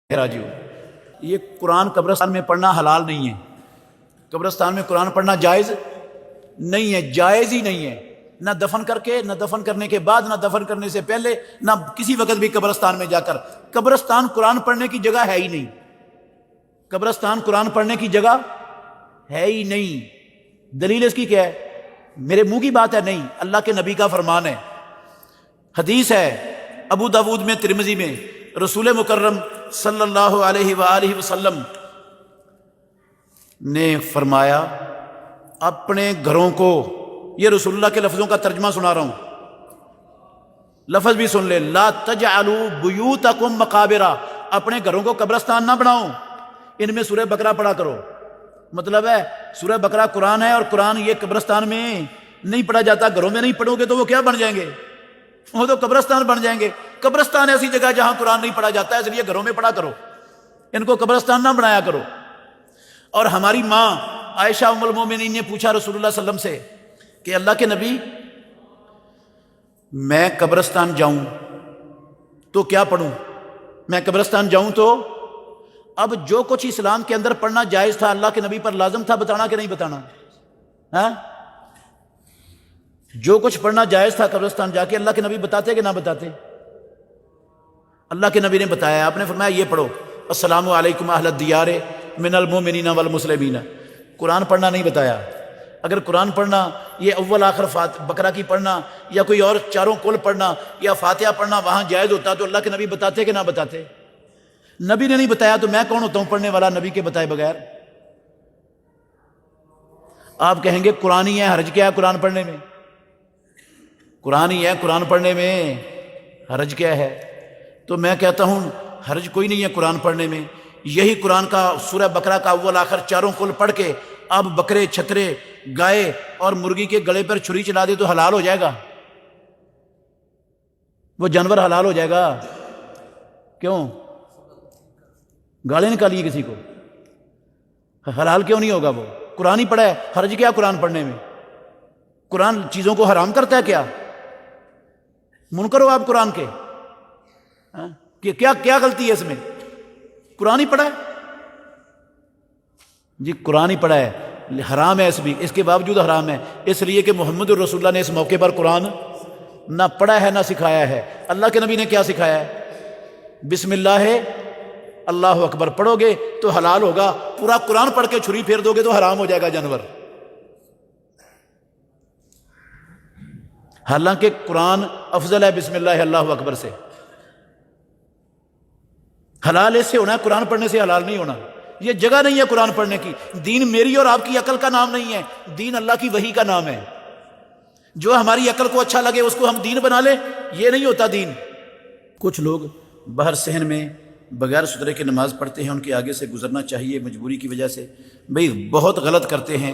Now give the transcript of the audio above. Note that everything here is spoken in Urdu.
راجیو یہ قرآن قبرستان میں پڑھنا حلال نہیں ہے۔ قبرستان میں قرآن پڑھنا جائز نہیں ہے، جائز ہی نہیں ہے، نہ دفن کر کے، نہ دفن کرنے کے بعد، نہ دفن کرنے سے پہلے، نہ کسی وقت بھی قبرستان میں جا کر۔ قبرستان قرآن پڑھنے کی جگہ ہے ہی نہیں، قبرستان قرآن پڑھنے کی جگہ ہے ہی نہیں۔ دلیل اس کی کیا ہے؟ میرے منہ کی بات ہے نہیں، اللہ کے نبی کا فرمان ہے، حدیث ہے ابو داود میں، ترمذی میں، رسول مکرم صلی اللہ علیہ وآلہ وسلم نے فرمایا اپنے گھروں کو، یہ رسول اللہ کے لفظوں کا ترجمہ سنا رہا ہوں، لفظ بھی سن لے، لا تجعلوا بیوتکم مقابرہ، اپنے گھروں کو قبرستان نہ بناؤ، ان میں سورہ بقرہ پڑھا کرو۔ مطلب ہے سورہ بقرہ قرآن ہے، اور قرآن یہ قبرستان میں نہیں پڑھا جاتا، گھروں میں نہیں پڑھو گے تو وہ کیا بن جائیں گے؟ وہ تو قبرستان بن جائیں گے۔ قبرستان ایسی جگہ جہاں قرآن نہیں پڑھا جاتا ہے، اس لیے گھروں میں پڑھا کرو، ان کو قبرستان نہ بنایا کرو۔ اور ہماری ماں عائشہ ام المومنین نے پوچھا رسول اللہ صلی اللہ علیہ وسلم سے کہ اللہ کے نبی، میں قبرستان جاؤں تو کیا پڑھوں؟ میں قبرستان جاؤں تو اب جو کچھ اسلام کے اندر پڑھنا جائز تھا، اللہ کے نبی پر لازم تھا بتانا کہ نہیں بتانا؟ ہاں، جو کچھ پڑھنا جائز تھا قبرستان جا کے، اللہ کے نبی بتاتے کہ نہ بتاتے؟ اللہ کے نبی نے بتایا، آپ نے فرمایا یہ پڑھو، السلام علیکم اہل الدیار من المؤمنین والمسلمین۔ قرآن پڑھنا نہیں بتایا۔ اگر قرآن پڑھنا، یہ اول آخر بقرہ کی پڑھنا، یا کوئی اور چاروں کل پڑھنا، یا فاتحہ پڑھنا وہاں جائز ہوتا تو اللہ کے نبی بتاتے کہ نہ بتاتے؟ نبی نے نہیں بتایا تو میں کون ہوتا ہوں پڑھنے والا نبی کے بتائے بغیر؟ آپ کہیں گے قرآن ہی ہے، حرج کیا ہے قرآن پڑھنے میں؟ قرآن ہی ہے، قرآن پڑھنے میں حرج کیا ہے؟ تو میں کہتا ہوں حرج کوئی نہیں ہے قرآن پڑھنے میں۔ یہی قرآن کا سورہ بقرہ کا اول آخر چاروں کل پڑھ کے اب بکرے، چھکرے، گائے اور مرغی کے گلے پر چھری چلا دے تو حلال ہو جائے گا؟ وہ جانور حلال ہو جائے گا؟ کیوں؟ گالیں نکالیے کسی کو، حلال کیوں نہیں ہوگا؟ وہ قرآن ہی پڑھا ہے، حرج کیا قرآن پڑھنے میں؟ قرآن چیزوں کو حرام کرتا ہے کیا؟ منکر ہو آپ قرآن کے؟ کہ کیا غلطی ہے اس میں؟ قرآن ہی پڑھا ہے جی، قرآن ہی پڑھا ہے، حرام ہے اس کے باوجود حرام ہے، اس لیے کہ محمد الرسول اللہ نے اس موقع پر قرآن نہ پڑھا ہے نہ سکھایا ہے۔ اللہ کے نبی نے کیا سکھایا ہے؟ بسم اللہ ہے، اللہ اکبر پڑھو گے تو حلال ہوگا، پورا قرآن پڑھ کے چھری پھیر دو گے تو حرام ہو جائے گا جانور۔ حالانکہ قرآن افضل ہے بسم اللہ اللہ اکبر سے۔ حلال اس سے ہونا ہے، قرآن پڑھنے سے حلال نہیں ہونا۔ یہ جگہ نہیں ہے قرآن پڑھنے کی۔ دین میری اور آپ کی عقل کا نام نہیں ہے، دین اللہ کی وحی کا نام ہے۔ جو ہماری عقل کو اچھا لگے اس کو ہم دین بنا لیں، یہ نہیں ہوتا دین۔ کچھ لوگ باہر صحن میں بغیر سترے کے نماز پڑھتے ہیں، ان کے آگے سے گزرنا چاہیے مجبوری کی وجہ سے۔ بھئی بہت غلط کرتے ہیں۔